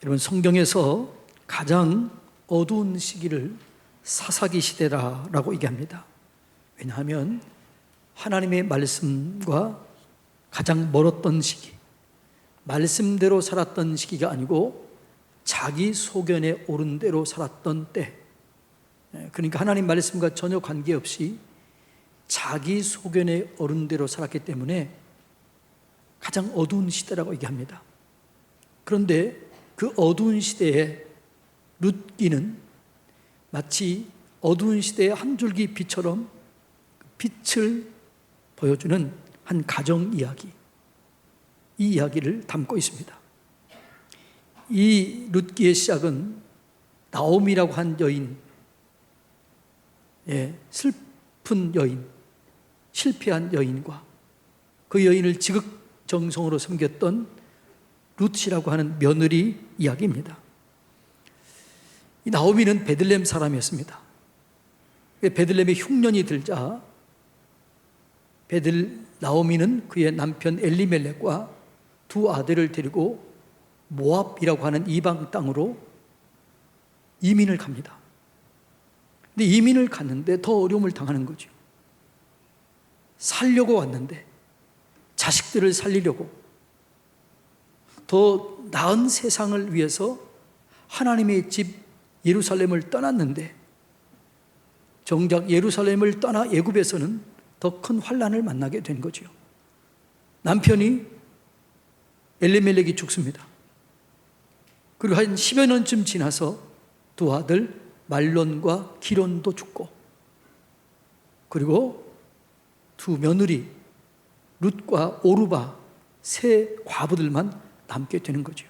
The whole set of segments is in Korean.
여러분, 성경에서 가장 어두운 시기를 사사기 시대라고 얘기합니다. 왜냐하면 하나님의 말씀과 가장 멀었던 시기, 말씀대로 살았던 시기가 아니고 자기 소견에 옳은 대로 살았던 때, 그러니까 하나님 말씀과 전혀 관계없이 자기 소견에 옳은 대로 살았기 때문에 가장 어두운 시대라고 얘기합니다. 그런데 그 어두운 시대에 룻기는 마치 어두운 시대의 한 줄기 빛처럼 빛을 보여주는 한 가정 이야기, 이 이야기를 담고 있습니다. 이 룻기의 시작은 나오미라고 한 여인, 슬픈 여인, 실패한 여인과 그 여인을 지극정성으로 섬겼던 룻이라고 하는 며느리 이야기입니다. 이 나오미는 베들레헴 사람이었습니다. 베들레헴에 흉년이 들자 나오미는 그의 남편 엘리멜렉과 두 아들을 데리고 모압이라고 하는 이방 땅으로 이민을 갑니다. 근데 이민을 갔는데 더 어려움을 당하는 거죠. 살려고 왔는데, 자식들을 살리려고, 더 나은 세상을 위해서 하나님의 집 예루살렘을 떠났는데, 정작 예루살렘을 떠나 애굽에서는 더 큰 환난을 만나게 된 거죠. 남편이 엘리멜렉이 죽습니다. 그리고 한 10여 년쯤 지나서 두 아들 말론과 기론도 죽고, 그리고 두 며느리 룻과 오르바 세 과부들만 남게 되는 거죠.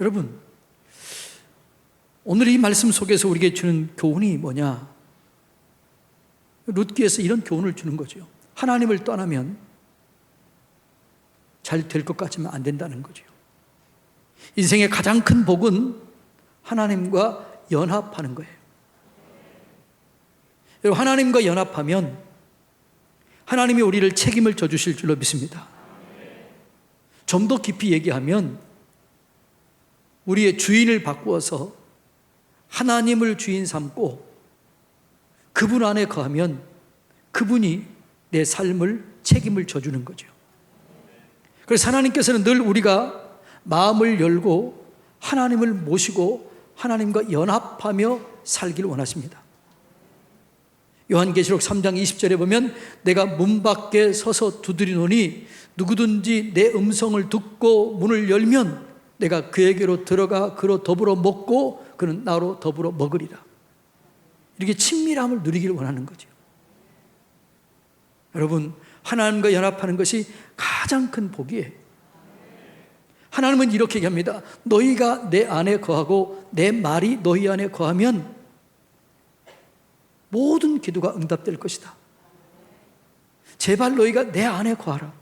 여러분, 오늘 이 말씀 속에서 우리에게 주는 교훈이 뭐냐? 룻기에서 이런 교훈을 주는 거죠. 하나님을 떠나면 잘 될 것 같지만 안 된다는 거죠. 인생의 가장 큰 복은 하나님과 연합하는 거예요. 여러분, 하나님과 연합하면 하나님이 우리를 책임을 져주실 줄로 믿습니다. 좀 더 깊이 얘기하면 우리의 주인을 바꾸어서 하나님을 주인 삼고 그분 안에 거하면 그분이 내 삶을 책임을 져주는 거죠. 그래서 하나님께서는 늘 우리가 마음을 열고 하나님을 모시고 하나님과 연합하며 살기를 원하십니다. 요한계시록 3장 20절에 보면 내가 문 밖에 서서 두드리노니 누구든지 내 음성을 듣고 문을 열면 내가 그에게로 들어가 그로 더불어 먹고 그는 나로 더불어 먹으리라. 이렇게 친밀함을 누리기를 원하는 거죠. 여러분, 하나님과 연합하는 것이 가장 큰 복이에요. 하나님은 이렇게 얘기합니다. 너희가 내 안에 거하고 내 말이 너희 안에 거하면 모든 기도가 응답될 것이다. 제발 너희가 내 안에 거하라.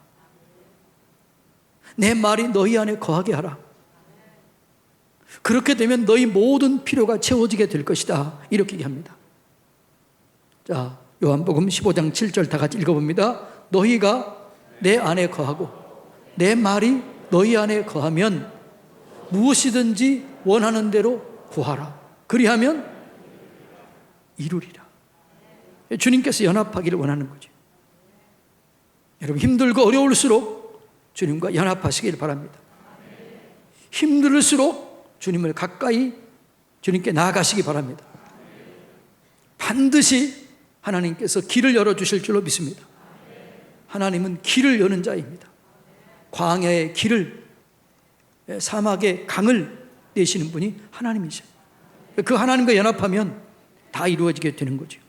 내 말이 너희 안에 거하게 하라. 그렇게 되면 너희 모든 필요가 채워지게 될 것이다. 이렇게 얘기합니다. 자, 요한복음 15장 7절 다 같이 읽어봅니다. 너희가 내 안에 거하고 내 말이 너희 안에 거하면 무엇이든지 원하는 대로 구하라. 그리하면 이루리라. 주님께서 연합하기를 원하는 거죠. 여러분, 힘들고 어려울수록 주님과 연합하시길 바랍니다. 힘들을수록 주님을 가까이 주님께 나아가시기 바랍니다. 반드시 하나님께서 길을 열어주실 줄로 믿습니다. 하나님은 길을 여는 자입니다. 광야의 길을, 사막의 강을 내시는 분이 하나님이셔요. 그 하나님과 연합하면 다 이루어지게 되는 거죠.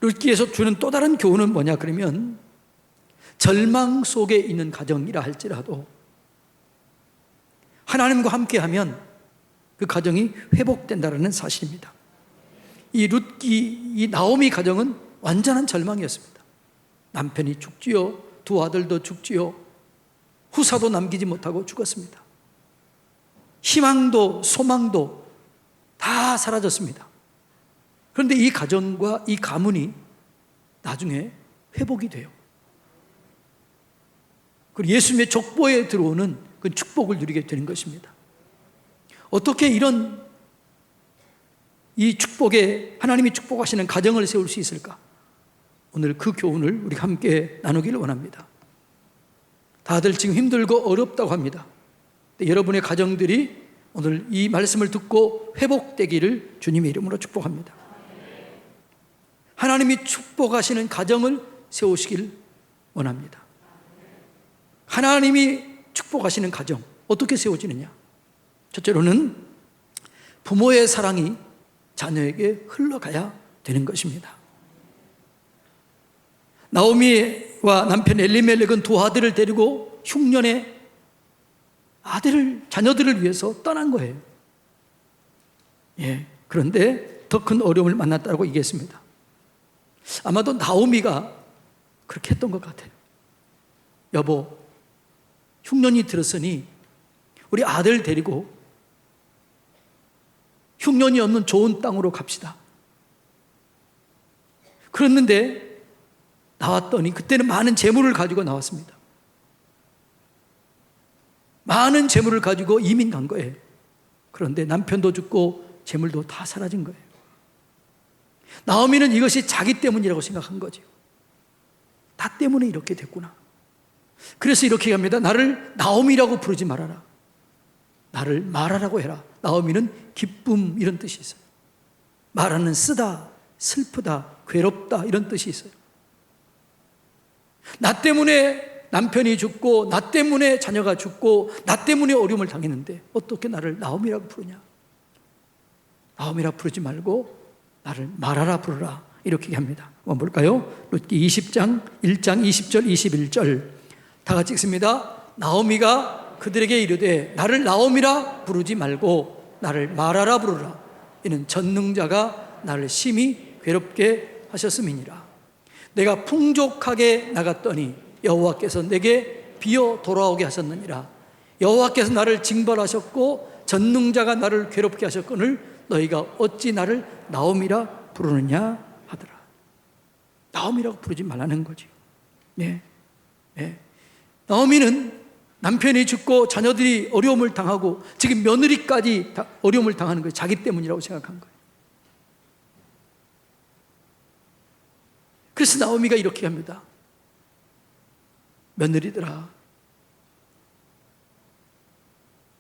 룻기에서 주는 또 다른 교훈은 뭐냐 그러면 절망 속에 있는 가정이라 할지라도 하나님과 함께하면 그 가정이 회복된다는 사실입니다. 이 룻기, 이 나오미 가정은 완전한 절망이었습니다. 남편이 죽지요, 두 아들도 죽지요, 후사도 남기지 못하고 죽었습니다. 희망도 소망도 다 사라졌습니다. 그런데 이 가정과 이 가문이 나중에 회복이 돼요. 그리고 예수님의 족보에 들어오는 그 축복을 누리게 되는 것입니다. 어떻게 이 축복에 하나님이 축복하시는 가정을 세울 수 있을까? 오늘 그 교훈을 우리가 함께 나누기를 원합니다. 다들 지금 힘들고 어렵다고 합니다. 여러분의 가정들이 오늘 이 말씀을 듣고 회복되기를 주님의 이름으로 축복합니다. 하나님이 축복하시는 가정을 세우시길 원합니다. 하나님이 축복하시는 가정 어떻게 세워지느냐? 첫째로는 부모의 사랑이 자녀에게 흘러가야 되는 것입니다. 나오미와 남편 엘리멜렉은 두 아들을 데리고 흉년에 자녀들을 위해서 떠난 거예요. 그런데 더 큰 어려움을 만났다고 얘기했습니다. 아마도 나오미가 그렇게 했던 것 같아요. 여보, 흉년이 들었으니 우리 아들 데리고 흉년이 없는 좋은 땅으로 갑시다. 그랬는데 나왔더니 그때는 많은 재물을 가지고 나왔습니다. 많은 재물을 가지고 이민 간 거예요. 그런데 남편도 죽고 재물도 다 사라진 거예요. 나오미는 이것이 자기 때문이라고 생각한 거죠. 나 때문에 이렇게 됐구나. 그래서 이렇게 합니다. 나를 나오미라고 부르지 말아라. 나를 마라라고 해라. 나오미는 기쁨 이런 뜻이 있어요. 마라는 쓰다, 슬프다, 괴롭다 이런 뜻이 있어요. 나 때문에 남편이 죽고 나 때문에 자녀가 죽고 나 때문에 어려움을 당했는데 어떻게 나를 나오미라고 부르냐? 나오미라 부르지 말고 나를 마라라 부르라 이렇게 얘기합니다. 한번 볼까요? 룻기 20장 1장 20절 21절 다 같이 읽습니다. 나오미가 그들에게 이르되 나를 나오미라 부르지 말고 나를 마라라 부르라. 이는 전능자가 나를 심히 괴롭게 하셨음이니라. 내가 풍족하게 나갔더니 여호와께서 내게 비어 돌아오게 하셨느니라. 여호와께서 나를 징벌하셨고 전능자가 나를 괴롭게 하셨거늘 너희가 어찌 나를 나오미라 부르느냐 하더라. 나오미라고 부르지 말라는 거죠. 나오미는 남편이 죽고 자녀들이 어려움을 당하고 지금 며느리까지 어려움을 당하는 거예요. 자기 때문이라고 생각한 거예요. 그래서 나오미가 이렇게 합니다. 며느리들아,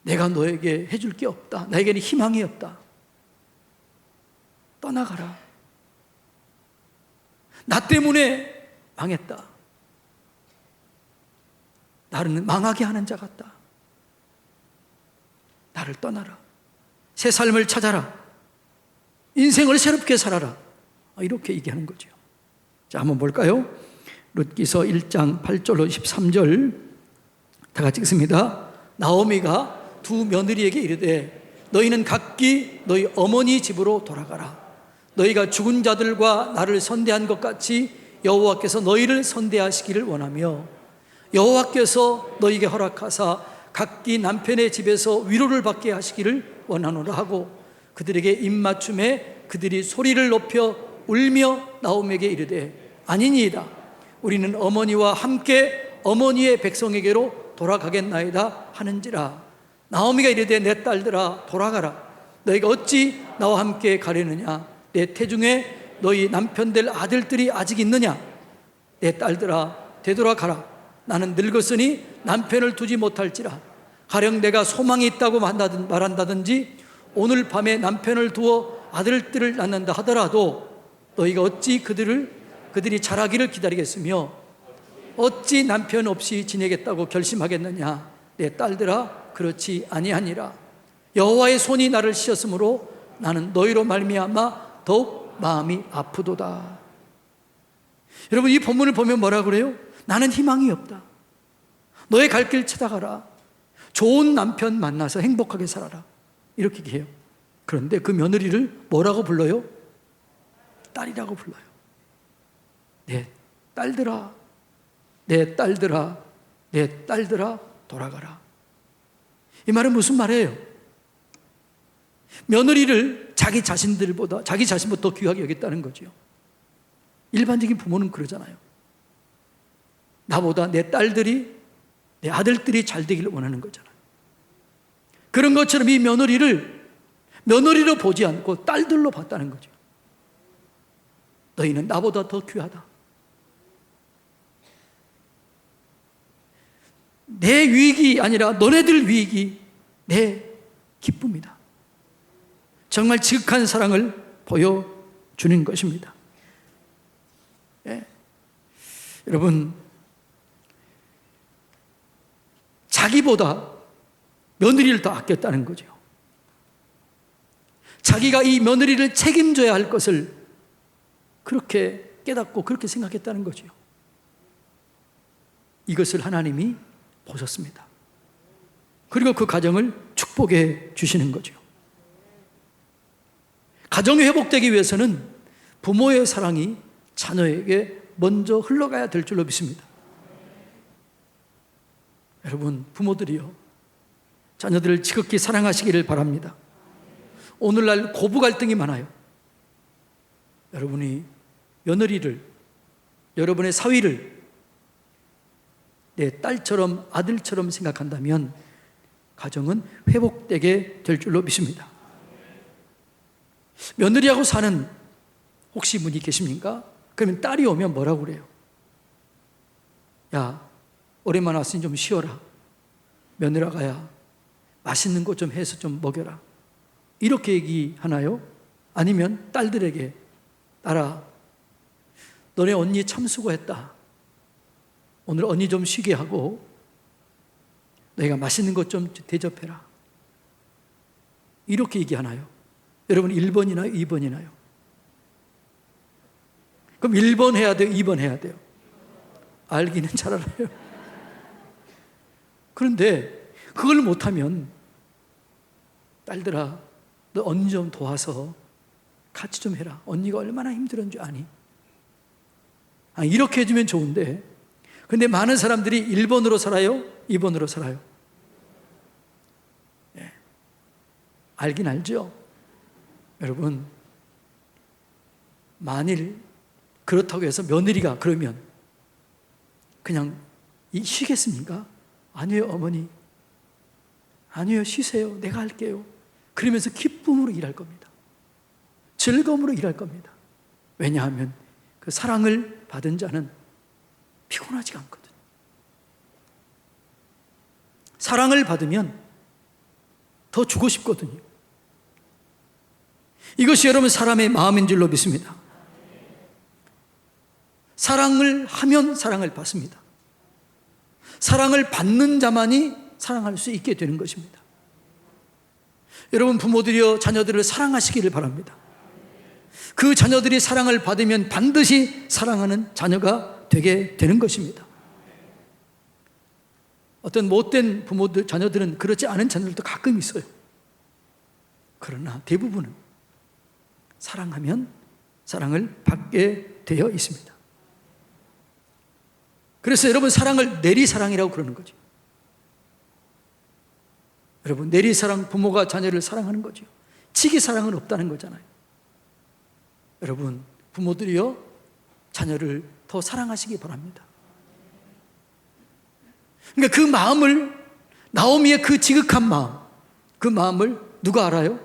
내가 너에게 해줄 게 없다. 나에게는 희망이 없다. 떠나가라. 나 때문에 망했다. 나는 망하게 하는 자 같다. 나를 떠나라. 새 삶을 찾아라. 인생을 새롭게 살아라. 이렇게 얘기하는 거죠. 자, 한번 볼까요? 룻기서 1장 8절로 13절 다 같이 읽습니다. 나오미가 두 며느리에게 이르되 너희는 각기 너희 어머니 집으로 돌아가라. 너희가 죽은 자들과 나를 선대한 것 같이 여호와께서 너희를 선대하시기를 원하며 여호와께서 너희에게 허락하사 각기 남편의 집에서 위로를 받게 하시기를 원하노라 하고 그들에게 입맞춤에 그들이 소리를 높여 울며 나오미에게 이르되 아니니이다. 우리는 어머니와 함께 어머니의 백성에게로 돌아가겠나이다 하는지라. 나오미가 이르되 내 딸들아 돌아가라. 너희가 어찌 나와 함께 가려느냐? 내 태중에 너희 남편들 아들들이 아직 있느냐? 내 딸들아 되돌아가라. 나는 늙었으니 남편을 두지 못할지라. 가령 내가 소망이 있다고 말한다든지 오늘 밤에 남편을 두어 아들들을 낳는다 하더라도 너희가 어찌 그들이 자라기를 기다리겠으며 어찌 남편 없이 지내겠다고 결심하겠느냐? 내 딸들아 그렇지 아니하니라. 여호와의 손이 나를 씌었으므로 나는 너희로 말미암아 더욱 마음이 아프도다. 여러분, 이 본문을 보면 뭐라 그래요? 나는 희망이 없다. 너의 갈 길 찾아가라. 좋은 남편 만나서 행복하게 살아라. 이렇게 얘기해요. 그런데 그 며느리를 뭐라고 불러요? 딸이라고 불러요. 내 딸들아, 내 딸들아, 내 딸들아 돌아가라. 이 말은 무슨 말이에요? 며느리를 자기 자신보다 귀하게 여겼다는 거죠. 일반적인 부모는 그러잖아요. 나보다 내 딸들이, 내 아들들이 잘 되기를 원하는 거잖아요. 그런 것처럼 이 며느리를 며느리로 보지 않고 딸들로 봤다는 거죠. 너희는 나보다 더 귀하다. 내 유익이 아니라 너네들 유익이 내 기쁨이다. 정말 지극한 사랑을 보여주는 것입니다. 예. 여러분, 자기보다 며느리를 더 아꼈다는 거죠. 자기가 이 며느리를 책임져야 할 것을 그렇게 깨닫고 그렇게 생각했다는 거죠. 이것을 하나님이 보셨습니다. 그리고 그 가정을 축복해 주시는 거죠. 가정이 회복되기 위해서는 부모의 사랑이 자녀에게 먼저 흘러가야 될 줄로 믿습니다. 여러분, 부모들이요, 자녀들을 지극히 사랑하시기를 바랍니다. 오늘날 고부 갈등이 많아요. 여러분이 며느리를, 여러분의 사위를 내 딸처럼 아들처럼 생각한다면 가정은 회복되게 될 줄로 믿습니다. 며느리하고 사는 혹시 분이 계십니까? 그러면 딸이 오면 뭐라고 그래요? 야, 오랜만에 왔으니 좀 쉬어라. 며느라가 야, 맛있는 거 좀 해서 좀 먹여라. 이렇게 얘기하나요? 아니면 딸들에게 딸아, 너네 언니 참 수고했다. 오늘 언니 좀 쉬게 하고 너희가 맛있는 것 좀 대접해라. 이렇게 얘기하나요? 여러분 1번이나요? 2번이나요? 그럼 1번 해야 돼요? 2번 해야 돼요? 알기는 잘 알아요. 그런데 그걸 못하면 딸들아, 너 언니 좀 도와서 같이 좀 해라. 언니가 얼마나 힘들었는 줄 아니? 이렇게 해주면 좋은데, 근데 많은 사람들이 1번으로 살아요? 2번으로 살아요? 네. 알긴 알죠? 여러분, 만일 그렇다고 해서 며느리가 그러면 그냥 쉬겠습니까? 아니에요, 어머니. 아니에요, 쉬세요. 내가 할게요. 그러면서 기쁨으로 일할 겁니다. 즐거움으로 일할 겁니다. 왜냐하면 그 사랑을 받은 자는 피곤하지가 않거든. 사랑을 받으면 더 주고 싶거든요. 이것이 여러분 사람의 마음인 줄로 믿습니다. 사랑을 하면 사랑을 받습니다. 사랑을 받는 자만이 사랑할 수 있게 되는 것입니다. 여러분 부모들이여 자녀들을 사랑하시기를 바랍니다. 그 자녀들이 사랑을 받으면 반드시 사랑하는 자녀가 되게 되는 것입니다. 어떤 못된 부모들, 자녀들은 그렇지 않은 자녀들도 가끔 있어요. 그러나 대부분은 사랑하면 사랑을 받게 되어 있습니다. 그래서 여러분 사랑을 내리사랑이라고 그러는 거죠. 여러분 내리사랑, 부모가 자녀를 사랑하는 거죠. 치기사랑은 없다는 거잖아요. 여러분 부모들이요 자녀를 더 사랑하시기 바랍니다. 그러니까 그 마음을, 나오미의 그 지극한 마음, 그 마음을 누가 알아요?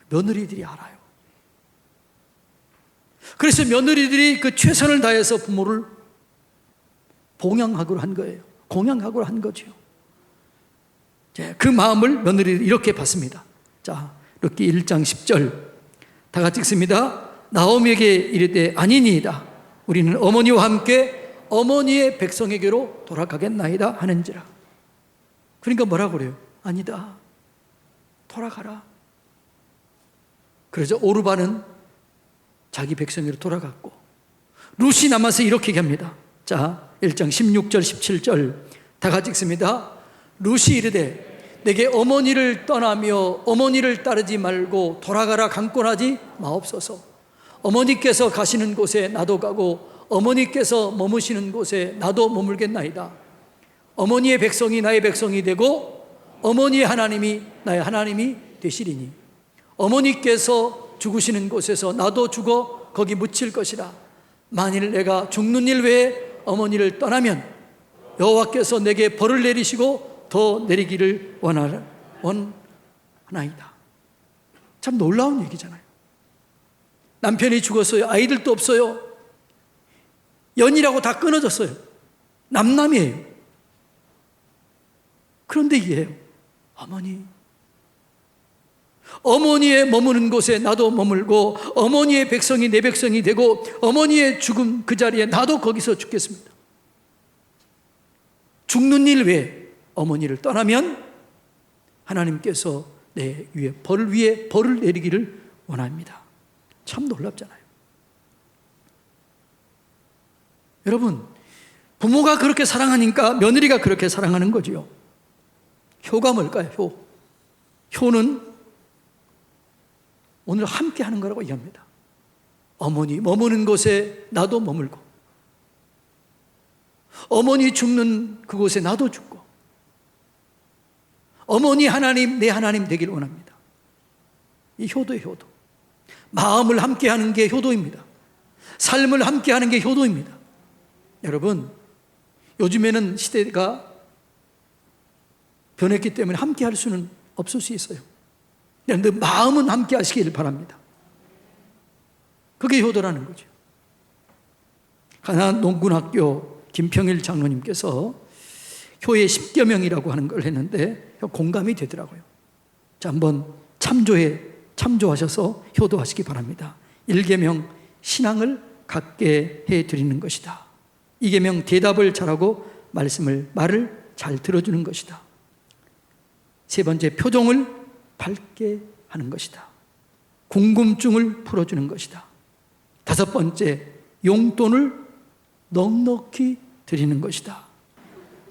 며느리들이 알아요. 그래서 며느리들이 그 최선을 다해서 부모를 봉양하기로 한 거예요. 공양하기로 한 거죠. 그 마음을 며느리들이 이렇게 받습니다. 자, 룻기 1장 10절 다 같이 읽습니다. 나오미에게 이르되 아니니이다. 우리는 어머니와 함께 어머니의 백성에게로 돌아가겠나이다 하는지라. 그러니까 뭐라고 그래요? 아니다. 돌아가라. 그래서 오르바는 자기 백성에게로 돌아갔고, 룻이 남아서 이렇게 얘기합니다. 자, 1장 16절 17절 다 같이 읽습니다. 룻이 이르되 내게 어머니를 떠나며 어머니를 따르지 말고 돌아가라 강권하지 마옵소서. 어머니께서 가시는 곳에 나도 가고 어머니께서 머무시는 곳에 나도 머물겠나이다. 어머니의 백성이 나의 백성이 되고 어머니의 하나님이 나의 하나님이 되시리니 어머니께서 죽으시는 곳에서 나도 죽어 거기 묻힐 것이라. 만일 내가 죽는 일 외에 어머니를 떠나면 여호와께서 내게 벌을 내리시고 더 내리기를 원하나이다. 참 놀라운 얘기잖아요. 남편이 죽었어요. 아이들도 없어요. 연이라고 다 끊어졌어요. 남남이에요. 그런데 이게요, 어머니의 머무는 곳에 나도 머물고, 어머니의 백성이 내 백성이 되고, 어머니의 죽음 그 자리에 나도 거기서 죽겠습니다. 죽는 일 외에 어머니를 떠나면 하나님께서 내 위에 벌을 내리기를 원합니다. 참 놀랍잖아요. 여러분, 부모가 그렇게 사랑하니까 며느리가 그렇게 사랑하는 거지요. 효가 뭘까요? 효는 오늘 함께 하는 거라고 얘기합니다. 어머니 머무는 곳에 나도 머물고, 어머니 죽는 그곳에 나도 죽고, 어머니 하나님, 내 하나님 되길 원합니다. 이 효도의 효도. 마음을 함께 하는 게 효도입니다. 삶을 함께 하는 게 효도입니다. 여러분, 요즘에는 시대가 변했기 때문에 함께 할 수는 없을 수 있어요. 그런데 마음은 함께 하시길 바랍니다. 그게 효도라는 거죠. 하나 농군학교 김평일 장로님께서 효의 10여 명이라고 하는 걸 했는데 공감이 되더라고요. 자, 한번 참조하셔서 효도하시기 바랍니다. 1계명 신앙을 갖게 해드리는 것이다. 2계명 대답을 잘하고 말을 잘 들어주는 것이다. 3번째 표정을 밝게 하는 것이다. 궁금증을 풀어주는 것이다. 5번째 용돈을 넉넉히 드리는 것이다.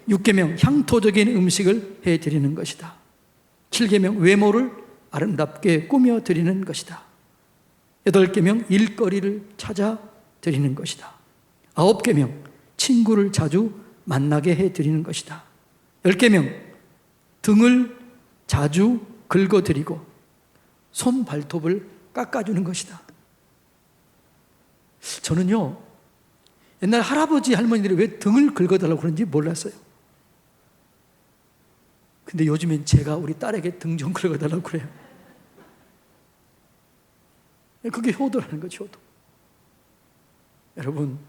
6계명 향토적인 음식을 해드리는 것이다. 7계명 외모를 아름답게 꾸며드리는 것이다. 8계명 일거리를 찾아 드리는 것이다. 9계명 친구를 자주 만나게 해드리는 것이다. 10계명 등을 자주 긁어드리고 손 발톱을 깎아주는 것이다. 저는요, 옛날 할아버지 할머니들이 왜 등을 긁어달라고 그런지 몰랐어요. 근데 요즘엔 제가 우리 딸에게 등 좀 긁어달라고 그래요. 그게 효도라는 거죠, 효도. 여러분,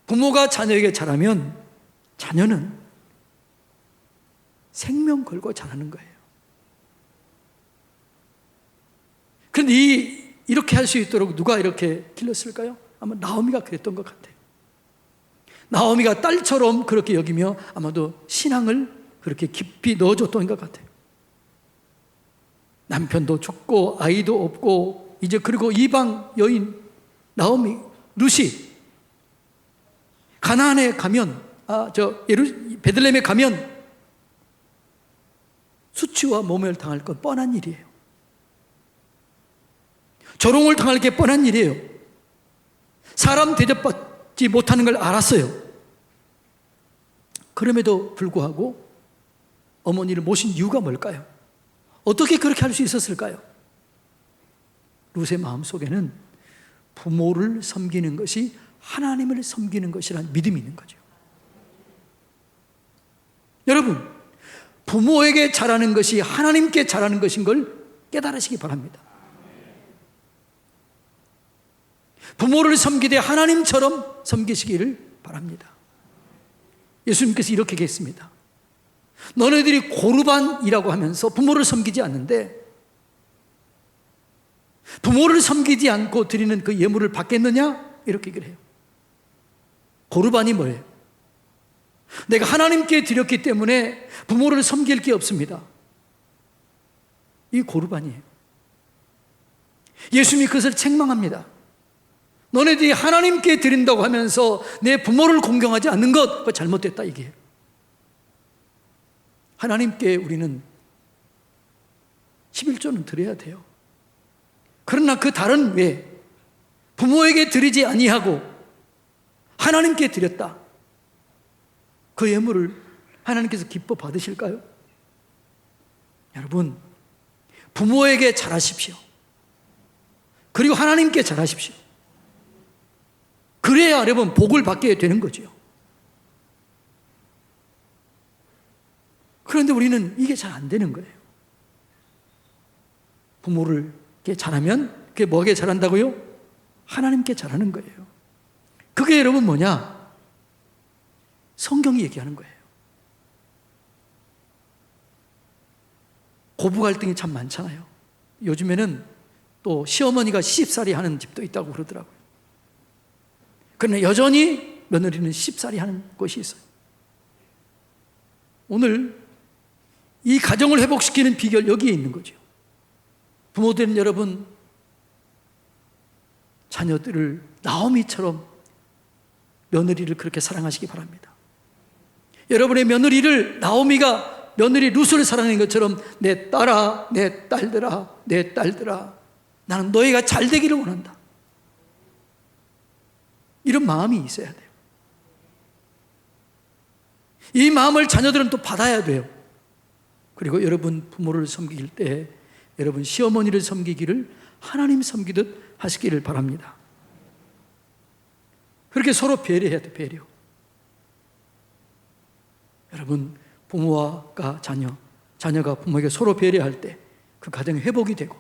부모가 자녀에게 잘하면 자녀는 생명 걸고 잘하는 거예요. 그런데 이렇게 할 수 있도록 누가 이렇게 길렀을까요? 아마 나오미가 그랬던 것 같아요. 나오미가 딸처럼 그렇게 여기며 아마도 신앙을 그렇게 깊이 넣어줬던 것 같아요. 남편도 죽고 아이도 없고 이제 그리고 이방 여인 나오미, 루시, 가나안에 가면 베들레헴에 가면 수치와 모멸 당할 건 뻔한 일이에요. 조롱을 당할 게 뻔한 일이에요. 사람 대접받지 못하는 걸 알았어요. 그럼에도 불구하고 어머니를 모신 이유가 뭘까요? 어떻게 그렇게 할 수 있었을까요? 룻의 마음속에는 부모를 섬기는 것이 하나님을 섬기는 것이라는 믿음이 있는 거죠. 여러분, 부모에게 잘하는 것이 하나님께 잘하는 것인 걸 깨달으시기 바랍니다. 부모를 섬기되 하나님처럼 섬기시기를 바랍니다. 예수님께서 이렇게 얘기했습니다. 너네들이 고르반이라고 하면서 부모를 섬기지 않는데 부모를 섬기지 않고 드리는 그 예물을 받겠느냐? 이렇게 얘기를 해요. 고르반이 뭐예요? 내가 하나님께 드렸기 때문에 부모를 섬길 게 없습니다. 이 고르반이에요. 예수님이 그것을 책망합니다. 너네들이 하나님께 드린다고 하면서 내 부모를 공경하지 않는 것, 그거 잘못됐다 이게. 하나님께 우리는 11조는 드려야 돼요. 그러나 그 다른 외에 부모에게 드리지 아니하고 하나님께 드렸다. 그 예물을 하나님께서 기뻐 받으실까요? 여러분, 부모에게 잘하십시오. 그리고 하나님께 잘하십시오. 그래야 여러분, 복을 받게 되는 거죠. 그런데 우리는 이게 잘 안 되는 거예요. 부모를 이렇게 잘하면 그게 뭐게 잘한다고요? 하나님께 잘하는 거예요. 그게 여러분 뭐냐? 성경이 얘기하는 거예요. 고부 갈등이 참 많잖아요. 요즘에는 또 시어머니가 시집살이 하는 집도 있다고 그러더라고요. 그러나 여전히 며느리는 시집살이 하는 곳이 있어요. 오늘 이 가정을 회복시키는 비결 여기에 있는 거죠. 부모들은 여러분 자녀들을 나오미처럼 며느리를 그렇게 사랑하시기 바랍니다. 여러분의 며느리를 나오미가 며느리 룻을 사랑하는 것처럼 내 딸아, 내 딸들아, 내 딸들아, 나는 너희가 잘 되기를 원한다. 이런 마음이 있어야 돼요. 이 마음을 자녀들은 또 받아야 돼요. 그리고 여러분 부모를 섬길 때 여러분 시어머니를 섬기기를 하나님 섬기듯 하시기를 바랍니다. 그렇게 서로 배려해야 돼요. 배려. 여러분 부모와 자녀가 부모에게 서로 배려할 때 그 가정이 회복이 되고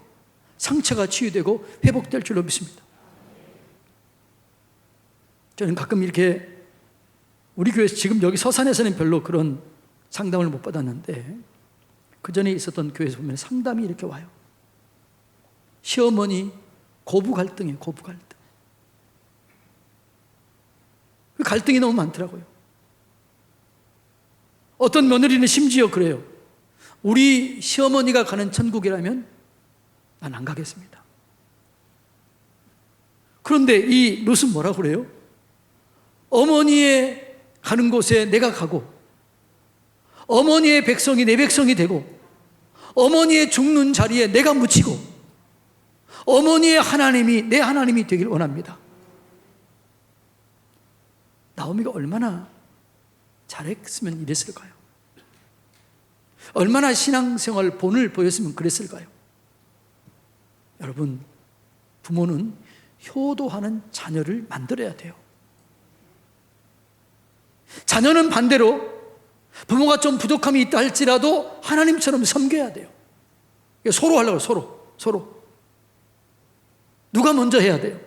상처가 치유되고 회복될 줄로 믿습니다. 저는 가끔 이렇게 우리 교회에서 지금 여기 서산에서는 별로 그런 상담을 못 받았는데 그 전에 있었던 교회에서 보면 상담이 이렇게 와요. 시어머니 고부 갈등이에요. 고부 갈등. 그 갈등이 너무 많더라고요. 어떤 며느리는 심지어 그래요. 우리 시어머니가 가는 천국이라면 난 안 가겠습니다. 그런데 이 룻은 뭐라고 그래요? 어머니의 가는 곳에 내가 가고 어머니의 백성이 내 백성이 되고 어머니의 죽는 자리에 내가 묻히고 어머니의 하나님이 내 하나님이 되길 원합니다. 나오미가 얼마나 잘했으면 이랬을까요? 얼마나 신앙생활 본을 보였으면 그랬을까요? 여러분, 부모는 효도하는 자녀를 만들어야 돼요. 자녀는 반대로 부모가 좀 부족함이 있다 할지라도 하나님처럼 섬겨야 돼요. 서로 하려고 서로. 누가 먼저 해야 돼요?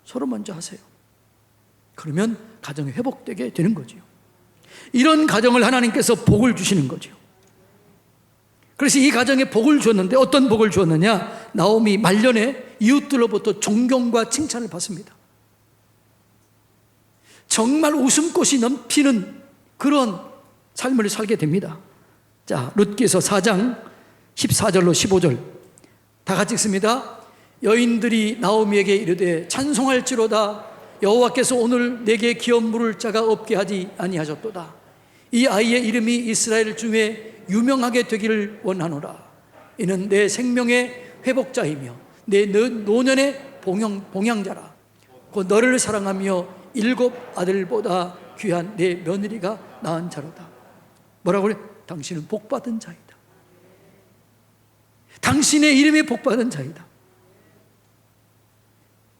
서로 먼저 하세요. 그러면 가정이 회복되게 되는 거죠. 이런 가정을 하나님께서 복을 주시는 거죠. 그래서 이 가정에 복을 주었는데 어떤 복을 주었느냐? 나오미 말년에 이웃들로부터 존경과 칭찬을 받습니다. 정말 웃음꽃이 넘치는 그런 삶을 살게 됩니다. 자, 룻기서 4장 14절로 15절 다 같이 읽습니다. 여인들이 나오미에게 이르되 찬송할지로다 여호와께서 오늘 내게 기업 물을 자가 없게 하지 아니하셨도다. 이 아이의 이름이 이스라엘 중에 유명하게 되기를 원하노라. 이는 내 생명의 회복자이며 내 노년의 봉양자라. 곧 너를 사랑하며 7 아들보다 귀한 내 며느리가 낳은 자로다. 뭐라고 그래? 당신은 복받은 자이다. 당신의 이름이 복받은 자이다.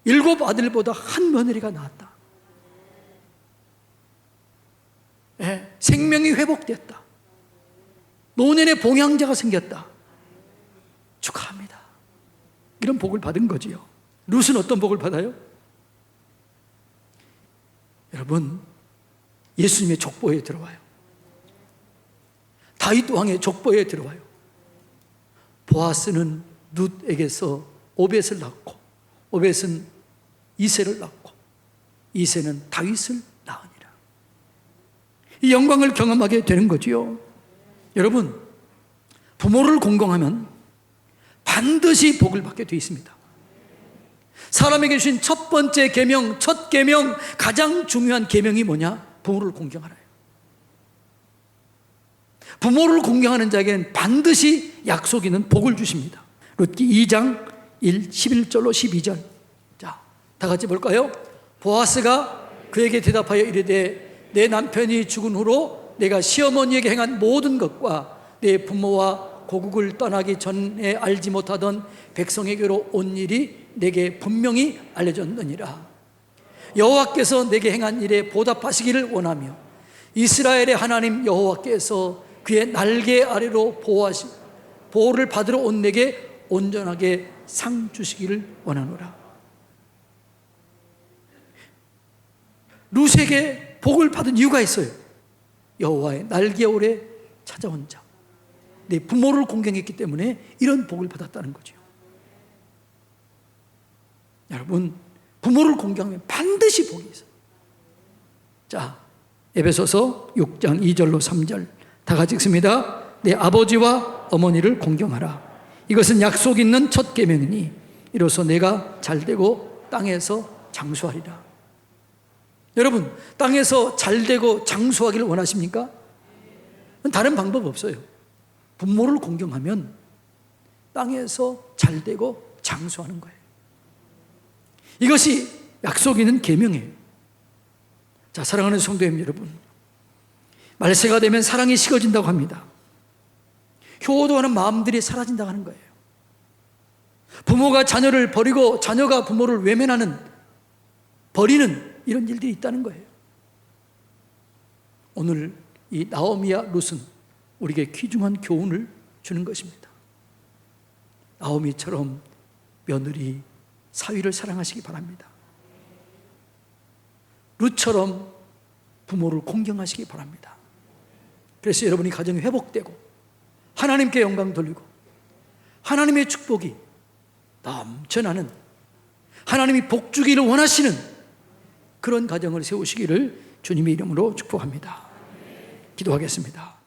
7 아들보다 한 며느리가 낳았다. 생명이 회복됐다. 노년의 봉양자가 생겼다. 축하합니다. 이런 복을 받은 거지요. 룻은 어떤 복을 받아요? 여러분, 예수님의 족보에 들어와요. 다윗 왕의 족보에 들어와요. 보아스는 룻에게서 오벳을 낳고 오벳은 이새를 낳고 이새는 다윗을 낳으니라. 이 영광을 경험하게 되는 거지요. 여러분, 부모를 공경하면 반드시 복을 받게 되어 있습니다. 사람에게 주신 첫 번째 계명, 첫 계명, 가장 중요한 계명이 뭐냐? 부모를 공경하라요. 부모를 공경하는 자에게는 반드시 약속 있는 복을 주십니다. 룻기 2장 11절로 12절. 자, 다 같이 볼까요? 보아스가 그에게 대답하여 이르되 내 남편이 죽은 후로 내가 시어머니에게 행한 모든 것과 내 부모와 고국을 떠나기 전에 알지 못하던 백성에게로 온 일이 내게 분명히 알려졌느니라. 여호와께서 내게 행한 일에 보답하시기를 원하며 이스라엘의 하나님 여호와께서 그의 날개 아래로 보호를 받으러 온 내게 온전하게 상 주시기를 원하노라. 룻에게 복을 받은 이유가 있어요. 여호와의 날개 아래 찾아온 자, 내 부모를 공경했기 때문에 이런 복을 받았다는 거죠. 여러분, 부모를 공경하면 반드시 복이 있어요. 자, 에베소서 6장 2절로 3절 다 같이 읽습니다. 내 아버지와 어머니를 공경하라. 이것은 약속 있는 첫 계명이니 이로써 내가 잘되고 땅에서 장수하리라. 여러분, 땅에서 잘되고 장수하기를 원하십니까? 다른 방법 없어요. 부모를 공경하면 땅에서 잘되고 장수하는 거예요. 이것이 약속 있는 계명이에요. 자, 사랑하는 성도님 여러분, 말세가 되면 사랑이 식어진다고 합니다. 효도하는 마음들이 사라진다고 하는 거예요. 부모가 자녀를 버리고 자녀가 부모를 외면하는, 버리는 이런 일들이 있다는 거예요. 오늘 이 나오미와 룻은 우리에게 귀중한 교훈을 주는 것입니다. 나오미처럼 며느리, 사위를 사랑하시기 바랍니다. 룻처럼 부모를 공경하시기 바랍니다. 그래서 여러분이 가정이 회복되고 하나님께 영광 돌리고 하나님의 축복이 넘쳐나는, 하나님이 복 주기를 원하시는 그런 가정을 세우시기를 주님의 이름으로 축복합니다. 기도하겠습니다.